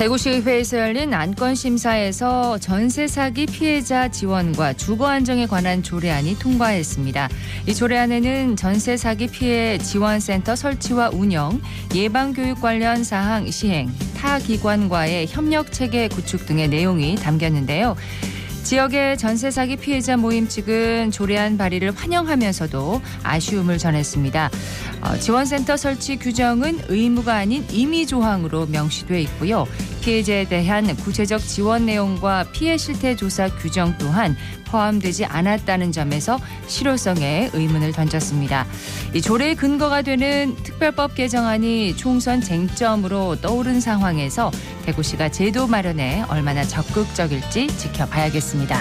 대구시의회에서 열린 안건심사에서 전세 사기 피해자 지원과 주거 안정에 관한 조례안이 통과했습니다. 이 조례안에는 전세 사기 피해 지원센터 설치와 운영, 예방교육 관련 사항 시행, 타 기관과의 협력 체계 구축 등의 내용이 담겼는데요. 지역의 전세 사기 피해자 모임 측은 조례안 발의를 환영하면서도 아쉬움을 전했습니다. 지원센터 설치 규정은 의무가 아닌 임의 조항으로 명시돼 있고요. 피해자에 대한 구체적 지원 내용과 피해 실태 조사 규정 또한 포함되지 않았다는 점에서 실효성에 의문을 던졌습니다. 이 조례의 근거가 되는 특별법 개정안이 총선 쟁점으로 떠오른 상황에서 대구시가 제도 마련에 얼마나 적극적일지 지켜봐야겠습니다.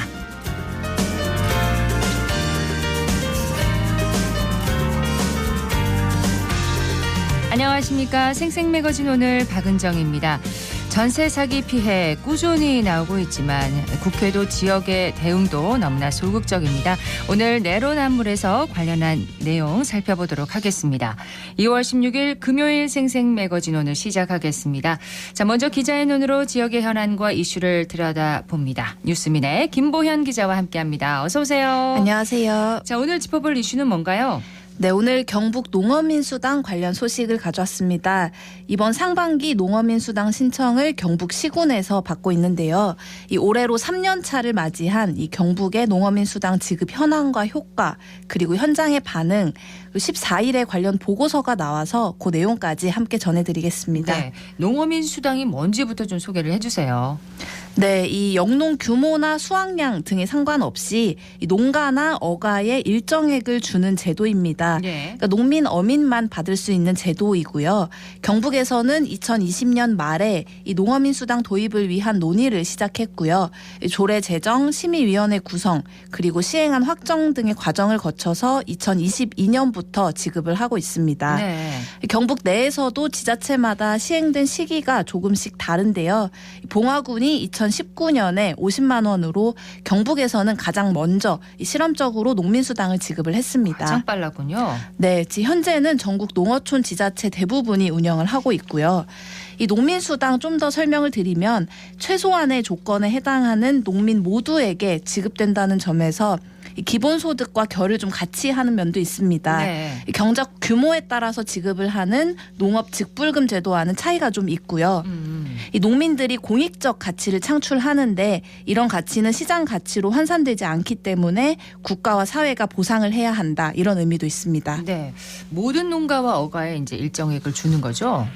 안녕하십니까. 생생매거진 오늘 박은정입니다. 전세 사기 피해 꾸준히 나오고 있지만 국회도 지역의 대응도 너무나 소극적입니다. 오늘 내로남불에서 관련한 내용 살펴보도록 하겠습니다. 2월 16일 금요일 생생매거진 오늘 시작하겠습니다. 자, 먼저 기자의 눈으로 지역의 현안과 이슈를 들여다봅니다. 뉴스민의 김보현 기자와 함께합니다. 어서 오세요. 안녕하세요. 자, 오늘 짚어볼 이슈는 뭔가요? 네, 오늘 경북 농어민수당 관련 소식을 가져왔습니다. 이번 상반기 농어민수당 신청을 경북 시군에서 받고 있는데요. 이 올해로 3년 차를 맞이한 이 경북의 농어민수당 지급 현황과 효과 그리고 현장의 반응 14일에 관련 보고서가 나와서 그 내용까지 함께 전해드리겠습니다. 네, 농어민수당이 뭔지부터 좀 소개를 해주세요. 네, 이 영농 규모나 수확량 등에 상관없이 이 농가나 어가에 일정액을 주는 제도입니다. 네. 그러니까 농민, 어민만 받을 수 있는 제도이고요. 경북에서는 2020년 말에 이 농어민수당 도입을 위한 논의를 시작했고요. 조례 제정, 심의위원회 구성, 그리고 시행안 확정 등의 과정을 거쳐서 2022년부터 지급을 하고 있습니다. 네. 경북 내에서도 지자체마다 시행된 시기가 조금씩 다른데요. 봉화군이 2019년에 50만 원으로 경북에서는 가장 먼저 실험적으로 농민수당을 지급을 했습니다. 가장 빨랐군요. 네, 현재는 전국 농어촌 지자체 대부분이 운영을 하고 있고요. 이 농민수당 좀 더 설명을 드리면 최소한의 조건에 해당하는 농민 모두에게 지급된다는 점에서 기본소득과 결을 좀 같이 하는 면도 있습니다. 네. 경작 규모에 따라서 지급을 하는 농업 직불금 제도와는 차이가 좀 있고요. 이 농민들이 공익적 가치를 창출하는데 이런 가치는 시장 가치로 환산되지 않기 때문에 국가와 사회가 보상을 해야 한다. 이런 의미도 있습니다. 네, 모든 농가와 어가에 이제 일정액을 주는 거죠.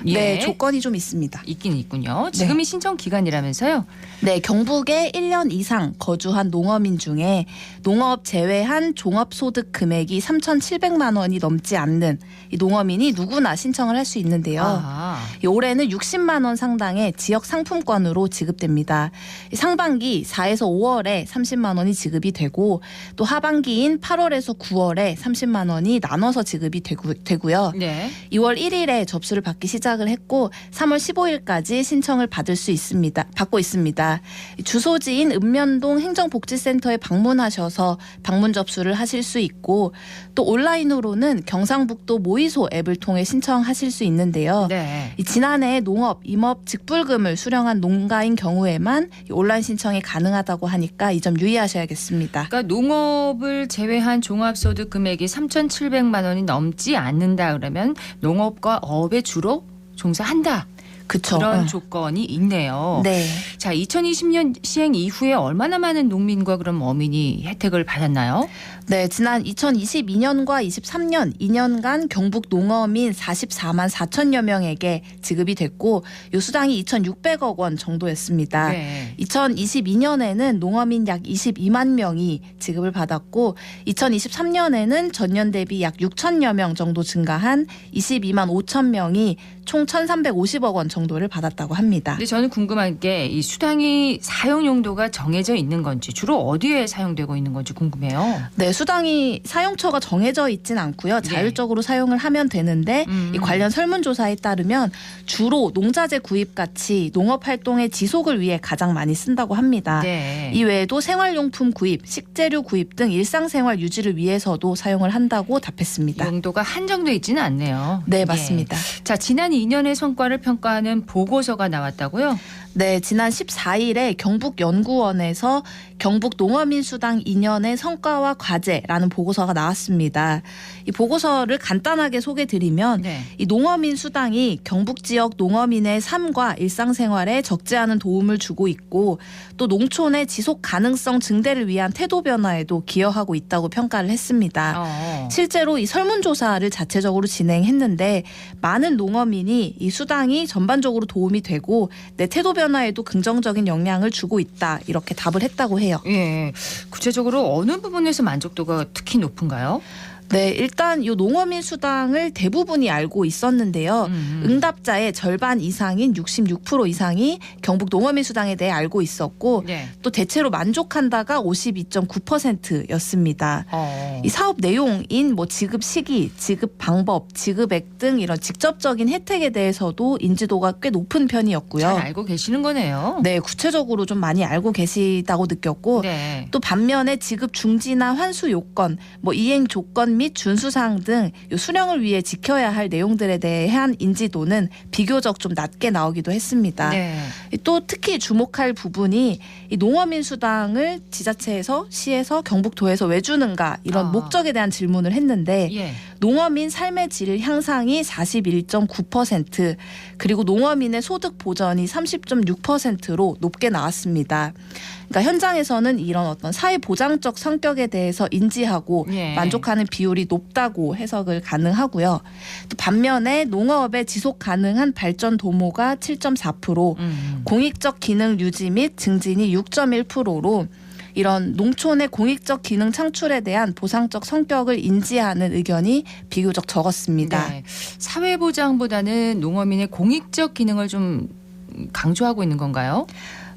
네, 조건이 좀 있습니다. 있긴 있군요. 지금이 신청 기간이라면서요? 네, 경북에 1년 이상 거주한 농어민 중에 농업 제외한 종합소득 금액이 3,700만 원이 넘지 않는 이 농어민이 누구나 신청을 할 수 있는데요. 아. 올해는 60만 원 상당의 지역 상품권으로 지급됩니다. 상반기 4에서 5월에 30만 원이 지급이 되고 또 하반기인 8월에서 9월에 30만 원이 나눠서 지급이 되고요. 네. 2월 1일에 접수를 받기 시작을 했고 3월 15일까지 신청을 받고 있습니다. 주소지인 읍면동 행정복지센터에 방문하셔서 방문 접수를 하실 수 있고 또 온라인으로는 경상북도 모의소 앱을 통해 신청하실 수 있는데요. 네. 지난해 농업, 임업, 직불금을 수령한 농가인 경우에만 온라인 신청이 가능하다고 하니까 이 점 유의하셔야겠습니다. 그러니까 농업을 제외한 종합소득 금액이 3,700만 원이 넘지 않는다 그러면 농업과 업에 주로 종사한다. 그쵸. 그런 조건이 있네요. 네. 자, 2020년 시행 이후에 얼마나 많은 농민과 그럼 어민이 혜택을 받았나요? 네, 지난 2022년과 23년 2년간 경북 농어민 44만 4천여 명에게 지급이 됐고 이 수당이 2,600억 원 정도였습니다. 네. 2022년에는 농어민 약 22만 명이 지급을 받았고 2023년에는 전년 대비 약 6천여 명 정도 증가한 22만 5천 명이 총 1,350억 원 정도를 받았다고 합니다. 근데 저는 궁금한 게 이 수당이 사용 용도가 정해져 있는 건지 주로 어디에 사용되고 있는 건지 궁금해요. 네, 수당이 사용처가 정해져 있진 않고요. 자율적으로 사용을 하면 되는데 이 관련 설문조사에 따르면 주로 농자재 구입 같이 농업활동의 지속을 위해 가장 많이 쓴다고 합니다. 네. 이 외에도 생활용품 구입, 식재료 구입 등 일상생활 유지를 위해서도 사용을 한다고 답했습니다. 용도가 한정돼 있지는 않네요. 네, 맞습니다. 자, 지난 2년의 성과를 평가하는 하는 보고서가 나왔다고요? 네, 지난 14일에 경북연구원에서 경북농어민수당 2년의 성과와 과제라는 보고서가 나왔습니다. 이 보고서를 간단하게 소개드리면 네. 이 농어민수당이 경북 지역 농어민의 삶과 일상생활에 적지 않은 도움을 주고 있고 또 농촌의 지속 가능성 증대를 위한 태도 변화에도 기여하고 있다고 평가를 했습니다. 실제로 이 설문조사를 자체적으로 진행했는데 많은 농어민이 이 수당이 전반적으로 도움이 되고 내 태도 변화에도 긍정적인 영향을 주고 있다 이렇게 답을 했다고 해요. 예, 구체적으로 어느 부분에서 만족도가 특히 높은가요? 네, 일단 이 농어민 수당을 대부분이 알고 있었는데요. 응답자의 절반 이상인 66% 이상이 경북 농어민 수당에 대해 알고 있었고 네. 또 대체로 만족한다가 52.9%였습니다. 이 사업 내용인 뭐 지급 시기, 지급 방법, 지급액 등 이런 직접적인 혜택에 대해서도 인지도가 꽤 높은 편이었고요. 잘 알고 계시는 거네요. 네, 구체적으로 좀 많이 알고 계시다고 느꼈고 네. 또 반면에 지급 중지나 환수 요건, 뭐 이행 조건 및 준수사항 등 수령을 위해 지켜야 할 내용들에 대한 인지도는 비교적 좀 낮게 나오기도 했습니다. 네. 또 특히 주목할 부분이 이 농어민 수당을 지자체에서, 시에서, 경북도에서 왜 주는가 이런 목적에 대한 질문을 했는데 예. 농어민 삶의 질 향상이 41.9% 그리고 농어민의 소득 보전이 30.6%로 높게 나왔습니다. 그러니까 현장에서는 이런 어떤 사회 보장적 성격에 대해서 인지하고 예. 만족하는 비율이 높다고 해석을 가능하고요. 또 반면에 농어업의 지속 가능한 발전 도모가 7.4%, 공익적 기능 유지 및 증진이 6.1%로 이런 농촌의 공익적 기능 창출에 대한 보상적 성격을 인지하는 의견이 비교적 적었습니다. 네. 사회보장보다는 농어민의 공익적 기능을 좀 강조하고 있는 건가요?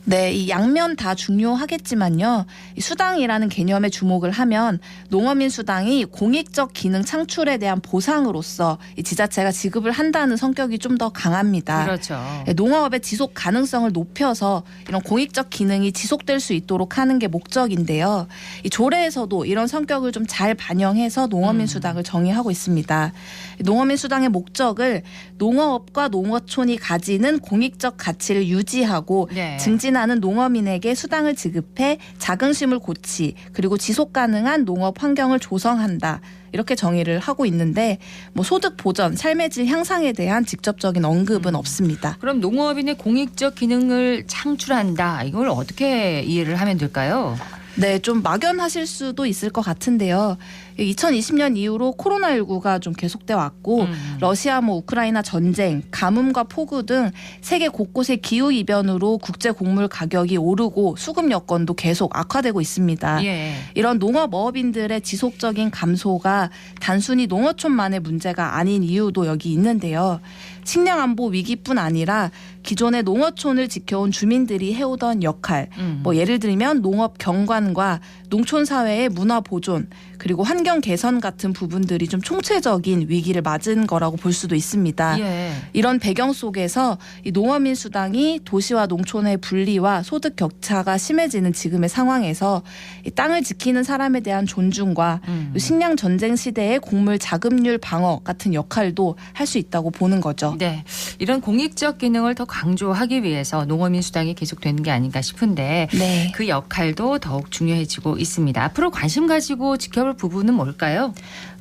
네, 이 양면 다 중요하겠지만요. 이 수당이라는 개념에 주목을 하면 농어민 수당이 공익적 기능 창출에 대한 보상으로서 이 지자체가 지급을 한다는 성격이 좀 더 강합니다. 그렇죠. 농어업의 지속 가능성을 높여서 이런 공익적 기능이 지속될 수 있도록 하는 게 목적인데요. 이 조례에서도 이런 성격을 좀 잘 반영해서 농어민 수당을 정의하고 있습니다. 농어민 수당의 목적을 농어업과 농어촌이 가지는 공익적 가치를 유지하고 네. 증진하는 농어민에게 수당을 지급해 자긍심을 고치 그리고 지속 가능한 농업 환경을 조성한다. 이렇게 정의를 하고 있는데 뭐 소득 보전, 삶의 질 향상에 대한 직접적인 언급은 없습니다. 그럼 농어민의 공익적 기능을 창출한다. 이걸 어떻게 이해를 하면 될까요? 네, 좀 막연하실 수도 있을 것 같은데요. 2020년 이후로 코로나19가 좀 계속돼 왔고 러시아 우크라이나 전쟁, 가뭄과 폭우 등 세계 곳곳의 기후 이변으로 국제 곡물 가격이 오르고 수급 여건도 계속 악화되고 있습니다. 예. 이런 농업어업인들의 지속적인 감소가 단순히 농어촌만의 문제가 아닌 이유도 여기 있는데요. 식량 안보 위기뿐 아니라 기존의 농어촌을 지켜온 주민들이 해오던 역할, 뭐 예를 들면 농업 경관과 농촌 사회의 문화 보존 그리고 환경 개선 같은 부분들이 좀 총체적인 위기를 맞은 거라고 볼 수도 있습니다. 예. 이런 배경 속에서 이 농어민 수당이 도시와 농촌의 분리와 소득 격차가 심해지는 지금의 상황에서 이 땅을 지키는 사람에 대한 존중과 식량 전쟁 시대의 곡물 자급률 방어 같은 역할도 할 수 있다고 보는 거죠. 네, 이런 공익적 기능을 더 강조하기 위해서 농어민 수당이 계속되는 게 아닌가 싶은데 네. 그 역할도 더욱 중요해지고 있습니다. 앞으로 관심 가지고 지켜볼 부분은 뭘까요?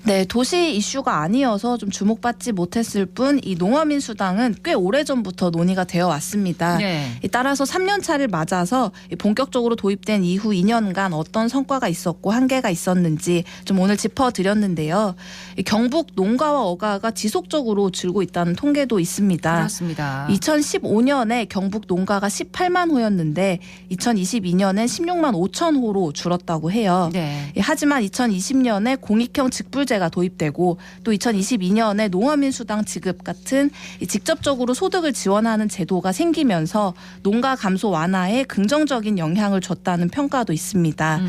네, 도시 이슈가 아니어서 좀 주목받지 못했을 뿐 이 농어민 수당은 꽤 오래전부터 논의가 되어 왔습니다. 네. 따라서 3년 차를 맞아서 본격적으로 도입된 이후 2년간 어떤 성과가 있었고 한계가 있었는지 좀 오늘 짚어드렸는데요. 경북 농가와 어가가 지속적으로 줄고 있다는 통계도 있습니다. 그렇습니다. 2015년에 경북 농가가 18만 호였는데 2022년엔 16만 5천 호로 줄었다고 해요. 네. 하지만 2020년에 공익형 직불제가 도입되고 또 2022년에 농어민 수당 지급 같은 직접적으로 소득을 지원하는 제도가 생기면서 농가 감소 완화에 긍정적인 영향을 줬다는 평가도 있습니다.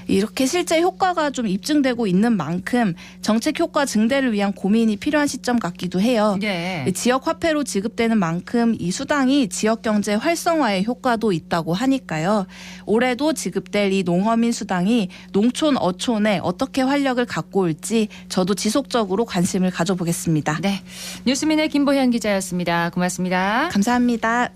이렇게 실제 효과가 좀 입증되고 있는 만큼 정책 효과 증대를 위한 고민이 필요한 시점 같기도 해요. 네. 지역 화폐로 지급되는 만큼 이 수당이 지역 경제 활성화에 효과도 있다고 하니까요. 올해도 지급될 이 농어민 수당이 농촌 어촌에 어떻게 활력을 갖고 올지 있는지 저도 지속적으로 관심을 가져보겠습니다. 네, 뉴스민의 김보현 기자였습니다. 고맙습니다. 감사합니다.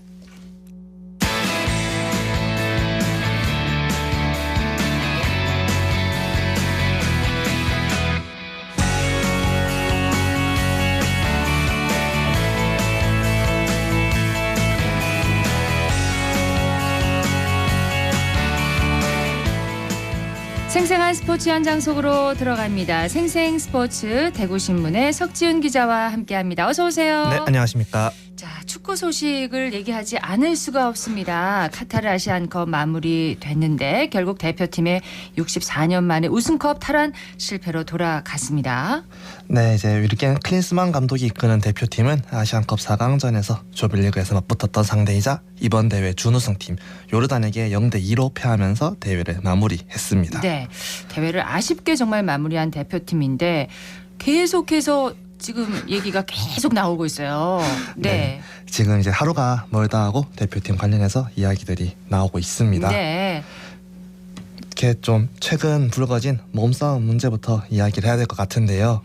생생한 스포츠 현장 속으로 들어갑니다. 생생 스포츠 대구신문의 석지훈 기자와 함께합니다. 어서 오세요. 네, 안녕하십니까. 자, 축구 소식을 얘기하지 않을 수가 없습니다. 카타르 아시안컵 마무리됐는데 결국 대표팀의 64년 만에 우승컵 탈환 실패로 돌아갔습니다. 네, 이제 위르겐 클린스만 감독이 이끄는 대표팀은 아시안컵 4강전에서 조별리그에서 맞붙었던 상대이자 이번 대회 준우승팀 요르단에게 0대2로 패하면서 대회를 마무리했습니다. 네, 대회를 아쉽게 정말 마무리한 대표팀인데 계속해서 지금 얘기가 계속 나오고 있어요. 네. 지금 이제 하루가 멀다 하고 대표팀 관련해서 이야기들이 나오고 있습니다. 네. 이렇게 좀 최근 불거진 몸싸움 문제부터 이야기를 해야 될 것 같은데요.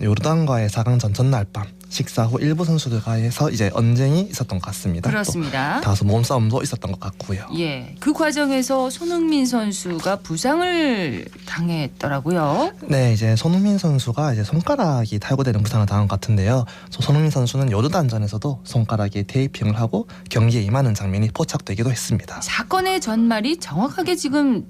요르단과의 4강전 전날 밤 식사 후 일부 선수들과에서 이제 언쟁이 있었던 것 같습니다. 그렇습니다. 다소 몸싸움도 있었던 것 같고요. 예, 그 과정에서 손흥민 선수가 부상을 당했더라고요. 네, 이제 손흥민 선수가 이제 손가락이 탈구되는 부상을 당한 것 같은데요. 손흥민 선수는 요르단전에서도 손가락에 테이핑을 하고 경기에 임하는 장면이 포착되기도 했습니다. 사건의 전말이 정확하게 지금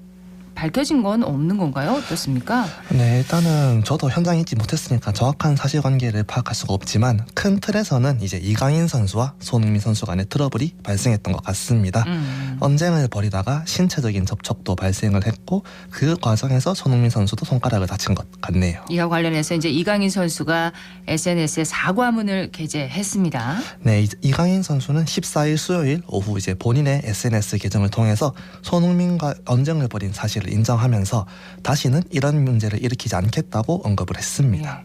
밝혀진 건 없는 건가요? 어떻습니까? 네, 일단은 저도 현장에 있지 못했으니까 정확한 사실관계를 파악할 수가 없지만 큰 틀에서는 이제 이강인 선수와 손흥민 선수 간의 트러블이 발생했던 것 같습니다. 언쟁을 벌이다가 신체적인 접촉도 발생을 했고 그 과정에서 손흥민 선수도 손가락을 다친 것 같네요. 이와 관련해서 이제 이강인 선수가 SNS에 사과문을 게재했습니다. 네, 이강인 선수는 14일 수요일 오후 이제 본인의 SNS 계정을 통해서 손흥민과 언쟁을 벌인 사실을 인정하면서 다시는 이런 문제를 일으키지 않겠다고 언급을 했습니다.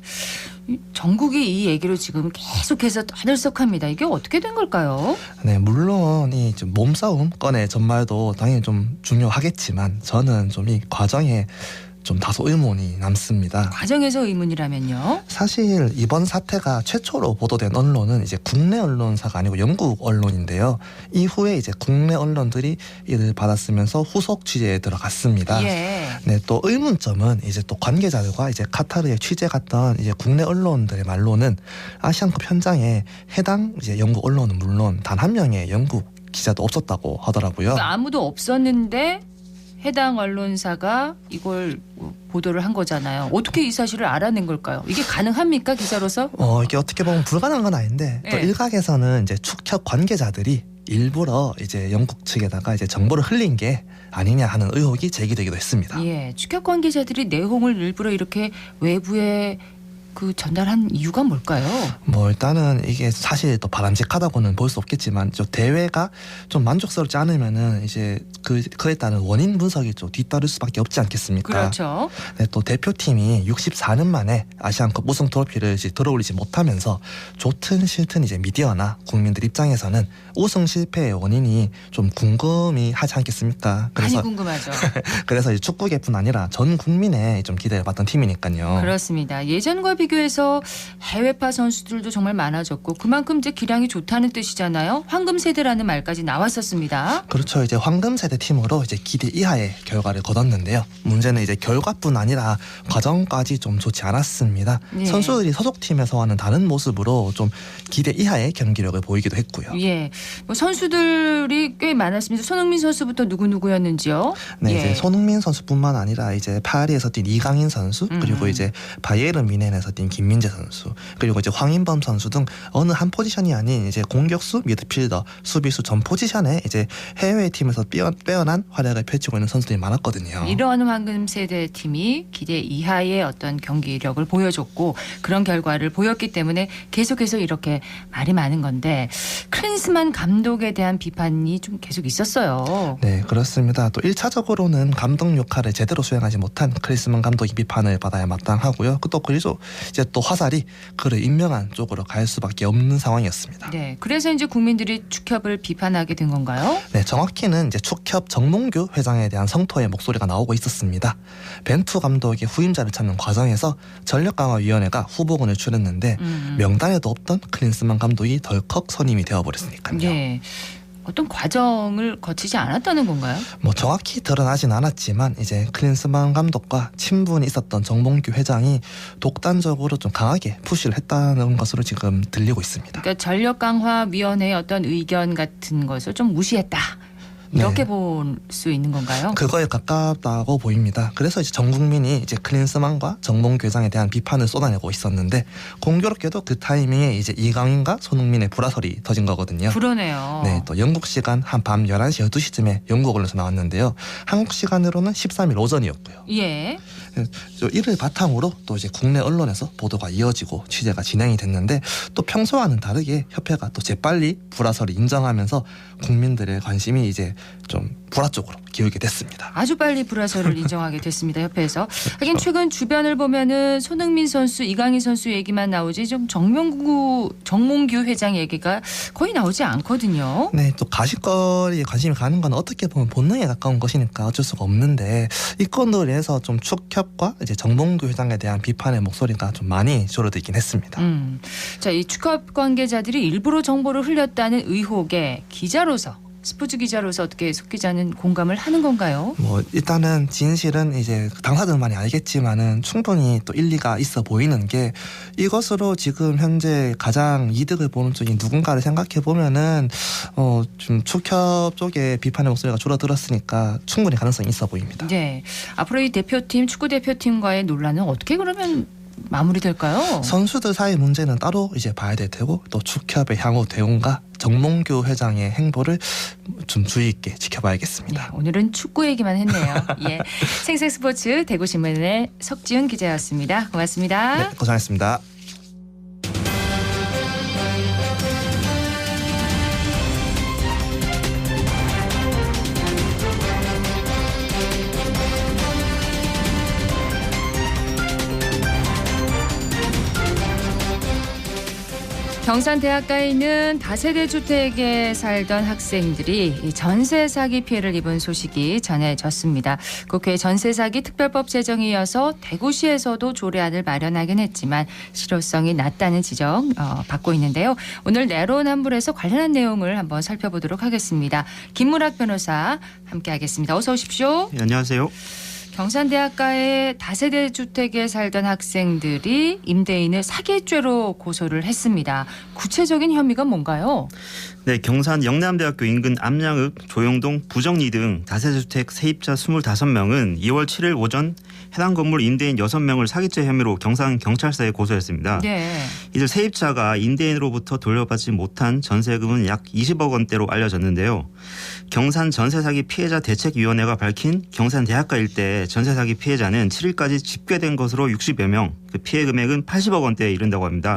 예. 전국이 이 얘기로 지금 계속해서 떠들썩합니다. 이게 어떻게 된 걸까요? 네, 물론 이 몸싸움 건의 전말도 당연히 좀 중요하겠지만 저는 좀 이 과정에 좀 다소 의문이 남습니다. 과정에서 의문이라면요? 사실 이번 사태가 최초로 보도된 언론은 이제 국내 언론사가 아니고 영국 언론인데요. 이후에 이제 국내 언론들이 이를 받았으면서 후속 취재에 들어갔습니다. 예. 네, 또 의문점은 이제 또 관계자들과 이제 카타르에 취재 갔던 이제 국내 언론들의 말로는 아시안컵 현장에 해당 이제 영국 언론은 물론 단 한 명의 영국 기자도 없었다고 하더라고요. 그러니까 아무도 없었는데 해당 언론사가 이걸 보도를 한 거잖아요. 어떻게 이 사실을 알아낸 걸까요? 이게 가능합니까, 기자로서? 이게 어떻게 보면 불가능한 건 아닌데 또 네. 일각에서는 이제 축협 관계자들이 일부러 이제 영국 측에다가 이제 정보를 흘린 게 아니냐 하는 의혹이 제기되기도 했습니다. 예, 축협 관계자들이 내용을 일부러 이렇게 외부에 전달한 이유가 뭘까요? 뭐 일단은 이게 사실 또 바람직하다고는 볼 수 없겠지만 저 대회가 좀 만족스럽지 않으면은 이제 그에 따른 원인 분석이 좀 뒤따를 수밖에 없지 않겠습니까? 그렇죠. 네, 또 대표팀이 64년 만에 아시안컵 우승 트로피를 이제 들어올리지 못하면서 좋든 싫든 이제 미디어나 국민들 입장에서는 우승 실패의 원인이 좀 궁금이 하지 않겠습니까? 많이 궁금하죠. 그래서 이제 축구계뿐 아니라 전 국민의 좀 기대를 받던 팀이니까요. 그렇습니다. 예전과 비교해서 해외파 선수들도 정말 많아졌고 그만큼 이제 기량이 좋다는 뜻이잖아요. 황금 세대라는 말까지 나왔었습니다. 그렇죠. 이제 황금 세대 팀으로 이제 기대 이하의 결과를 거뒀는데요. 문제는 이제 결과뿐 아니라 과정까지 좀 좋지 않았습니다. 네. 선수들이 소속팀에서와는 다른 모습으로 좀 기대 이하의 경기력을 보이기도 했고요. 예, 뭐 선수들이 꽤 많았습니다. 손흥민 선수부터 누구였는지요? 네, 예. 이제 손흥민 선수뿐만 아니라 이제 파리에서 뛴 이강인 선수 그리고 이제 바이에른 뮌헨에서 뛴 김민재 선수 그리고 이제 황인범 선수 등 어느 한 포지션이 아닌 이제 공격수, 미드필더, 수비수 전 포지션에 이제 해외 팀에서 빼어난 활약을 펼치고 있는 선수들이 많았거든요. 이러한 황금 세대 팀이 기대 이하의 어떤 경기력을 보여줬고 그런 결과를 보였기 때문에 계속해서 이렇게 말이 많은 건데 클린스만 감독에 대한 비판이 좀 계속 있었어요. 네, 그렇습니다. 또 1차적으로는 감독 역할을 제대로 수행하지 못한 클린스만 감독이 비판을 받아야 마땅하고요. 또 그리고 이제 또 화살이 그를 임명한 쪽으로 갈 수밖에 없는 상황이었습니다. 네, 그래서 이제 국민들이 축협을 비판하게 된 건가요? 네, 정확히는 이제 축협 정몽규 회장에 대한 성토의 목소리가 나오고 있었습니다. 벤투 감독의 후임자를 찾는 과정에서 전력강화위원회가 후보군을 추렸는데 명단에도 없던 클린스만 감독이 덜컥 선임이 되어버렸으니까요. 네. 어떤 과정을 거치지 않았다는 건가요? 뭐 정확히 드러나진 않았지만 이제 클린스만 감독과 친분이 있었던 정몽규 회장이 독단적으로 좀 강하게 푸시를 했다는 것으로 지금 들리고 있습니다. 그러니까 전력강화위원회의 어떤 의견 같은 것을 좀 무시했다. 이렇게 볼 수 있는 건가요? 그거에 가깝다고 보입니다. 그래서 이제 전 국민이 이제 클린스만과 정몽규 회장에 대한 비판을 쏟아내고 있었는데 공교롭게도 그 타이밍에 이제 이강인과 손흥민의 불화설이 터진 거거든요. 그러네요. 네, 또 영국 시간 한 밤 11시 12시쯤에 영국 언론에서 나왔는데요. 한국 시간으로는 13일 오전이었고요. 예. 이를 바탕으로 또 이제 국내 언론에서 보도가 이어지고 취재가 진행이 됐는데 또 평소와는 다르게 협회가 또 재빨리 불화설을 인정하면서 국민들의 관심이 이제 좀 불화 쪽으로 기울게 됐습니다. 아주 빨리 불화설을 인정하게 됐습니다. 협회에서. 하긴 최근 주변을 보면은 손흥민 선수, 이강인 선수 얘기만 나오지 좀 정몽규 회장 얘기가 거의 나오지 않거든요. 네, 또 가십거리에 관심이 가는 건 어떻게 보면 본능에 가까운 것이니까 어쩔 수가 없는데 이 건으로 인해서 좀 축협과 이제 정몽규 회장에 대한 비판의 목소리가 좀 많이 줄어들긴 했습니다. 자, 이 축협 관계자들이 일부러 정보를 흘렸다는 의혹에 기자로서 스포츠 기자로서 어떻게 속 기자는 공감을 하는 건가요? 뭐 일단은 진실은 이제 당사자들만이 알겠지만은 충분히 또 일리가 있어 보이는 게 이것으로 지금 현재 가장 이득을 보는 쪽인 누군가를 생각해 보면은 좀 축협 쪽에 비판의 목소리가 줄어들었으니까 충분히 가능성이 있어 보입니다. 네, 앞으로 이 대표팀 축구 대표팀과의 논란은 어떻게 그러면 마무리될까요? 선수들 사이 문제는 따로 이제 봐야 될 테고 또 축협의 향후 대응과 정몽규 회장의 행보를 좀 주의 있게 지켜봐야겠습니다. 네, 오늘은 축구 얘기만 했네요. 예, 생생스포츠 대구신문의 석지훈 기자였습니다. 고맙습니다. 네, 고생하셨습니다. 경산 대학가에 있는 다세대 주택에 살던 학생들이 이 전세 사기 피해를 입은 소식이 전해졌습니다. 국회 전세 사기 특별법 제정에 이어서 대구시에서도 조례안을 마련하긴 했지만 실효성이 낮다는 지적 받고 있는데요. 오늘 내로남불에서 관련한 내용을 한번 살펴보도록 하겠습니다. 김무락 변호사 함께하겠습니다. 어서 오십시오. 네, 안녕하세요. 경산대학가의 다세대 주택에 살던 학생들이 임대인을 사기죄로 고소를 했습니다. 구체적인 혐의가 뭔가요? 네, 경산 영남대학교 인근 암양읍, 조영동, 부정리 등 다세대주택 세입자 25명은 2월 7일 오전 해당 건물 임대인 6명을 사기죄 혐의로 경산경찰서에 고소했습니다. 네. 이들 세입자가 임대인으로부터 돌려받지 못한 전세금은 약 20억 원대로 알려졌는데요. 경산 전세사기 피해자 대책위원회가 밝힌 경산대학가 일대 전세사기 피해자는 7일까지 집계된 것으로 60여 명, 그 피해 금액은 80억 원대에 이른다고 합니다.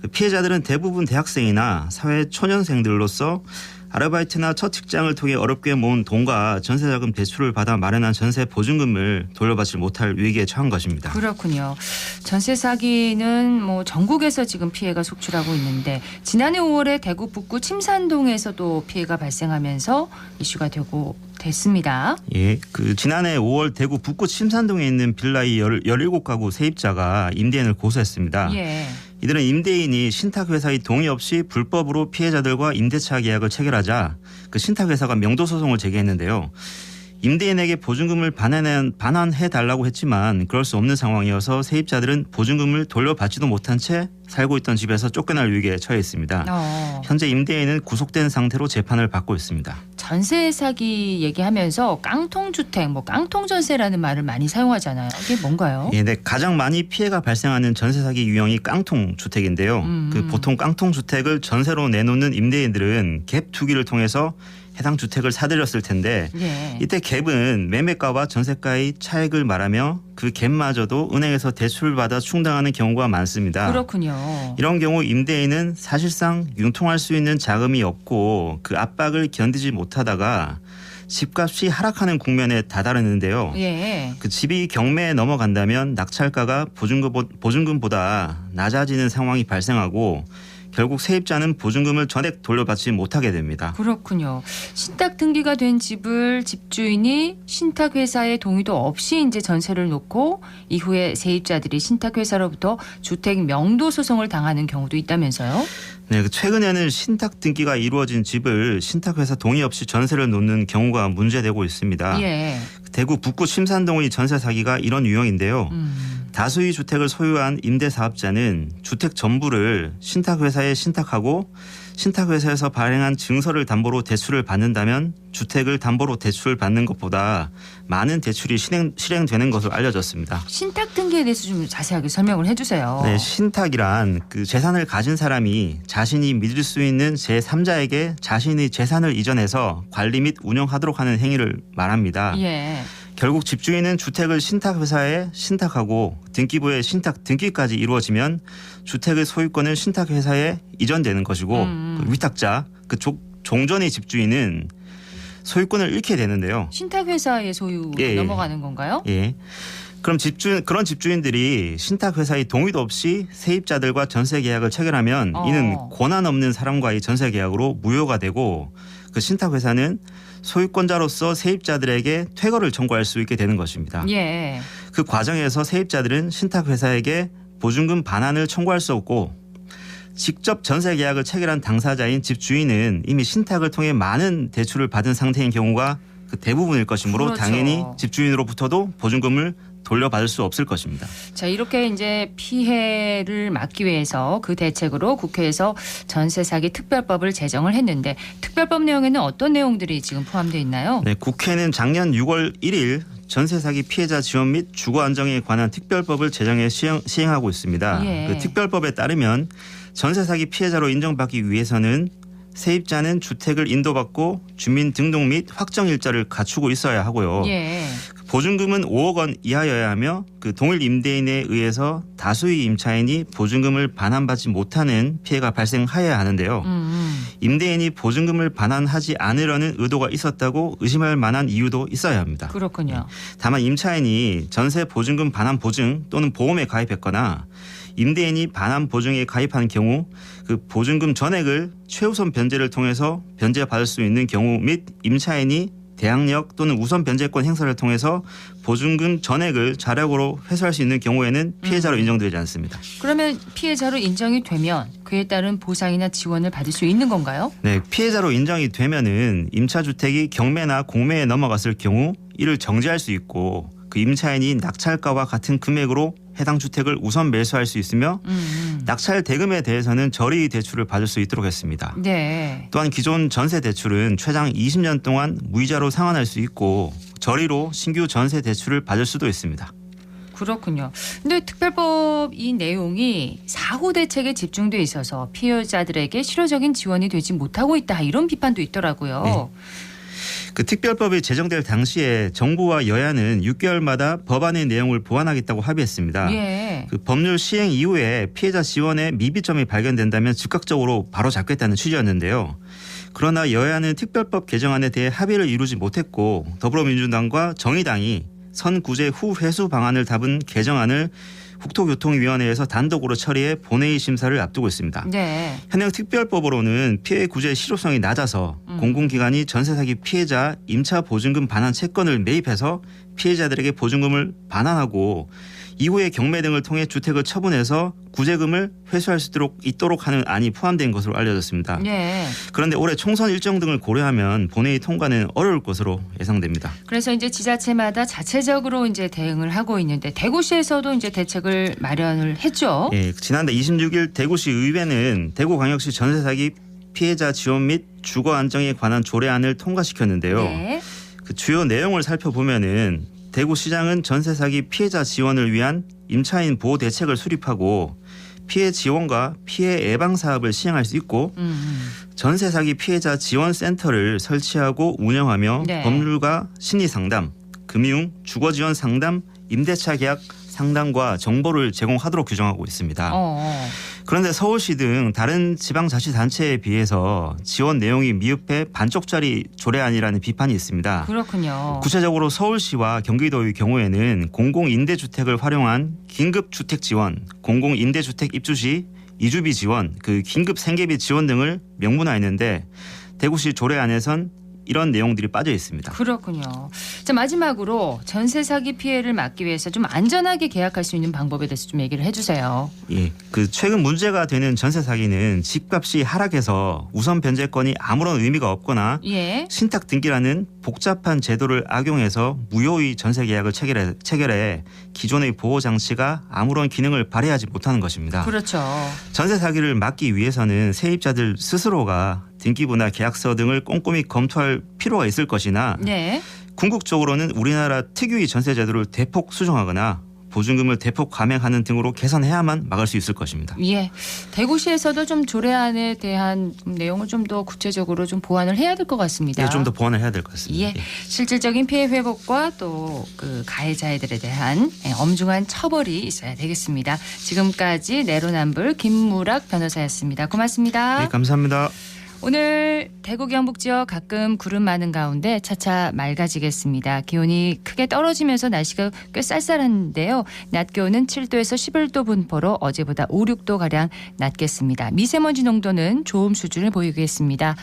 그 피해자들은 대부분 대학생이나 사회 초년생들로서 아르바이트나 첫 직장을 통해 어렵게 모은 돈과 전세자금 대출을 받아 마련한 전세 보증금을 돌려받지 못할 위기에 처한 것입니다. 그렇군요. 전세 사기는 뭐 전국에서 지금 피해가 속출하고 있는데 지난해 5월에 대구 북구 침산동에서도 피해가 발생하면서 이슈가 되고 됐습니다. 예, 그 지난해 5월 대구 북구 침산동에 있는 빌라의 17가구 세입자가 임대인을 고소했습니다. 예. 이들은 임대인이 신탁회사의 동의 없이 불법으로 피해자들과 임대차 계약을 체결하자 그 신탁회사가 명도소송을 제기했는데요. 임대인에게 보증금을 반환해달라고 했지만 그럴 수 없는 상황이어서 세입자들은 보증금을 돌려받지도 못한 채 살고 있던 집에서 쫓겨날 위기에 처해 있습니다. 현재 임대인은 구속된 상태로 재판을 받고 있습니다. 전세 사기 얘기하면서 깡통주택, 깡통전세라는 말을 많이 사용하잖아요. 이게 뭔가요? 예, 네, 가장 많이 피해가 발생하는 전세 사기 유형이 깡통주택인데요. 그 보통 깡통주택을 전세로 내놓는 임대인들은 갭 투기를 통해서 해당 주택을 사들였을 텐데 예. 이때 갭은 매매가와 전세가의 차액을 말하며 그 갭마저도 은행에서 대출을 받아 충당하는 경우가 많습니다. 그렇군요. 이런 경우 임대인은 사실상 융통할 수 있는 자금이 없고 그 압박을 견디지 못하다가 집값이 하락하는 국면에 다다르는데요. 예. 그 집이 경매에 넘어간다면 낙찰가가 보증금보다 낮아지는 상황이 발생하고 결국 세입자는 보증금을 전액 돌려받지 못하게 됩니다. 그렇군요. 신탁 등기가 된 집을 집주인이 신탁회사의 동의도 없이 이제 전세를 놓고 이후에 세입자들이 신탁회사로부터 주택 명도 소송을 당하는 경우도 있다면서요? 네, 최근에는 신탁 등기가 이루어진 집을 신탁회사 동의 없이 전세를 놓는 경우가 문제되고 있습니다. 예. 대구 북구 침산동의 전세 사기가 이런 유형인데요. 다수의 주택을 소유한 임대사업자는 주택 전부를 신탁회사에 신탁하고 신탁회사에서 발행한 증서를 담보로 대출을 받는다면 주택을 담보로 대출을 받는 것보다 많은 대출이 실행되는 것으로 알려졌습니다. 신탁 등기에 대해서 좀 자세하게 설명을 해주세요. 네, 신탁이란 그 재산을 가진 사람이 자신이 믿을 수 있는 제3자에게 자신의 재산을 이전해서 관리 및 운영하도록 하는 행위를 말합니다. 예. 결국 집주인은 주택을 신탁회사에 신탁하고 등기부에 신탁 등기까지 이루어지면 주택의 소유권은 신탁회사에 이전되는 것이고 그 위탁자, 그 종전의 집주인은 소유권을 잃게 되는데요. 신탁회사의 소유로 예, 넘어가는 건가요? 예. 그럼 그런 집주인들이 신탁회사의 동의도 없이 세입자들과 전세 계약을 체결하면 이는 권한 없는 사람과의 전세 계약으로 무효가 되고 그 신탁회사는 소유권자로서 세입자들에게 퇴거를 청구할 수 있게 되는 것입니다. 예. 그 과정에서 세입자들은 신탁회사에게 보증금 반환을 청구할 수 없고 직접 전세 계약을 체결한 당사자인 집주인은 이미 신탁을 통해 많은 대출을 받은 상태인 경우가 그 대부분일 것이므로 그렇죠. 당연히 집주인으로부터도 보증금을 돌려받을 수 없을 것입니다. 자, 이렇게 이제 피해를 막기 위해서 그 대책으로 국회에서 전세 사기 특별법을 제정을 했는데 특별법 내용에는 어떤 내용들이 지금 포함되어 있나요? 네, 국회는 작년 6월 1일 전세 사기 피해자 지원 및 주거 안정에 관한 특별법을 제정해 시행하고 있습니다. 예. 그 특별법에 따르면 전세 사기 피해자로 인정받기 위해서는 세입자는 주택을 인도받고 주민등록 및 확정 일자를 갖추고 있어야 하고요. 예. 보증금은 5억 원 이하여야 하며 그 동일 임대인에 의해서 다수의 임차인이 보증금을 반환받지 못하는 피해가 발생하여야 하는데요. 임대인이 보증금을 반환하지 않으려는 의도가 있었다고 의심할 만한 이유도 있어야 합니다. 그렇군요. 다만 임차인이 전세 보증금 반환 보증 또는 보험에 가입했거나 임대인이 반환 보증에 가입한 경우 그 보증금 전액을 최우선 변제를 통해서 변제받을 수 있는 경우 및 임차인이 대항력 또는 우선 변제권 행사를 통해서 보증금 전액을 자력으로 회수할 수 있는 경우에는 피해자로 인정되지 않습니다. 그러면 피해자로 인정이 되면 그에 따른 보상이나 지원을 받을 수 있는 건가요? 네, 피해자로 인정이 되면은 임차주택이 경매나 공매에 넘어갔을 경우 이를 정지할 수 있고 그 임차인이 낙찰가와 같은 금액으로 해당 주택을 우선 매수할 수 있으며 낙찰 대금에 대해서는 저리 대출을 받을 수 있도록 했습니다. 네. 또한 기존 전세 대출은 최장 20년 동안 무이자로 상환할 수 있고 저리로 신규 전세 대출을 받을 수도 있습니다. 그렇군요. 근데 특별법 이 내용이 사후 대책에 집중돼 있어서 피해자들에게 실효적인 지원이 되지 못하고 있다 이런 비판도 있더라고요. 네. 그 특별법이 제정될 당시에 정부와 여야는 6개월마다 법안의 내용을 보완하겠다고 합의했습니다. 예. 그 법률 시행 이후에 피해자 지원에 미비점이 발견된다면 즉각적으로 바로 잡겠다는 취지였는데요. 그러나 여야는 특별법 개정안에 대해 합의를 이루지 못했고 더불어민주당과 정의당이 선구제 후 회수 방안을 담은 개정안을 국토교통위원회에서 단독으로 처리해 본회의 심사를 앞두고 있습니다. 네. 현행 특별법으로는 피해 구제 실효성이 낮아서 공공기관이 전세 사기 피해자 임차 보증금 반환 채권을 매입해서 피해자들에게 보증금을 반환하고 이후에 경매 등을 통해 주택을 처분해서 구제금을 회수할 수 있도록 하는 안이 포함된 것으로 알려졌습니다. 네. 그런데 올해 총선 일정 등을 고려하면 본회의 통과는 어려울 것으로 예상됩니다. 그래서 이제 지자체마다 자체적으로 이제 대응을 하고 있는데 대구시에서도 이제 대책을 마련을 했죠. 예, 지난달 26일 대구시 의회는 대구광역시 전세 사기 피해자 지원 및 주거 안정에 관한 조례안을 통과시켰는데요. 네. 그 주요 내용을 살펴보면은 대구시장은 전세 사기 피해자 지원을 위한 임차인 보호 대책을 수립하고 피해 지원과 피해 예방 사업을 시행할 수 있고 전세 사기 피해자 지원 센터를 설치하고 운영하며 네. 법률가 심리 상담, 금융, 주거 지원 상담, 임대차 계약 상담과 정보를 제공하도록 규정하고 있습니다. 그런데 서울시 등 다른 지방자치단체에 비해서 지원 내용이 미흡해 반쪽짜리 조례안이라는 비판이 있습니다. 그렇군요. 구체적으로 서울시와 경기도의 경우에는 공공임대주택을 활용한 긴급주택 지원, 공공임대주택 입주 시 이주비 지원, 그 긴급 생계비 지원 등을 명문화했는데 대구시 조례안에선 이런 내용들이 빠져 있습니다. 그렇군요. 자, 마지막으로 전세 사기 피해를 막기 위해서 좀 안전하게 계약할 수 있는 방법에 대해서 좀 얘기를 해주세요. 예, 그 최근 문제가 되는 전세 사기는 집값이 하락해서 우선 변제권이 아무런 의미가 없거나 예. 신탁 등기라는 복잡한 제도를 악용해서 무효의 전세 계약을 체결해 기존의 보호 장치가 아무런 기능을 발휘하지 못하는 것입니다. 그렇죠. 전세 사기를 막기 위해서는 세입자들 스스로가 등기부나 계약서 등을 꼼꼼히 검토할 필요가 있을 것이나 네. 궁극적으로는 우리나라 특유의 전세 제도를 대폭 수정하거나 보증금을 대폭 감행하는 등으로 개선해야만 막을 수 있을 것입니다. 예. 대구시에서도 좀 조례안에 대한 내용을 좀 더 구체적으로 좀 보완을 해야 될 것 같습니다. 네, 좀 더 보완을 해야 될 것 같습니다. 예. 실질적인 피해 회복과 또 그 가해자들에 대한 엄중한 처벌이 있어야 되겠습니다. 지금까지 내로남불 김무락 변호사였습니다. 고맙습니다. 네, 감사합니다. 오늘 대구 경북 지역 가끔 구름 많은 가운데 차차 맑아지겠습니다. 기온이 크게 떨어지면서 날씨가 꽤 쌀쌀한데요. 낮 기온은 7도에서 11도 분포로 어제보다 5, 6도 가량 낮겠습니다. 미세먼지 농도는 좋음 수준을 보이겠습니다.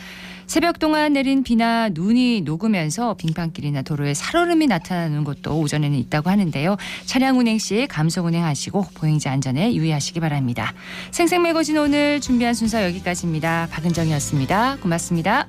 새벽 동안 내린 비나 눈이 녹으면서 빙판길이나 도로에 살얼음이 나타나는 곳도 오전에는 있다고 하는데요. 차량 운행 시 감속 운행하시고 보행자 안전에 유의하시기 바랍니다. 생생매거진 오늘 준비한 순서 여기까지입니다. 박은정이었습니다. 고맙습니다.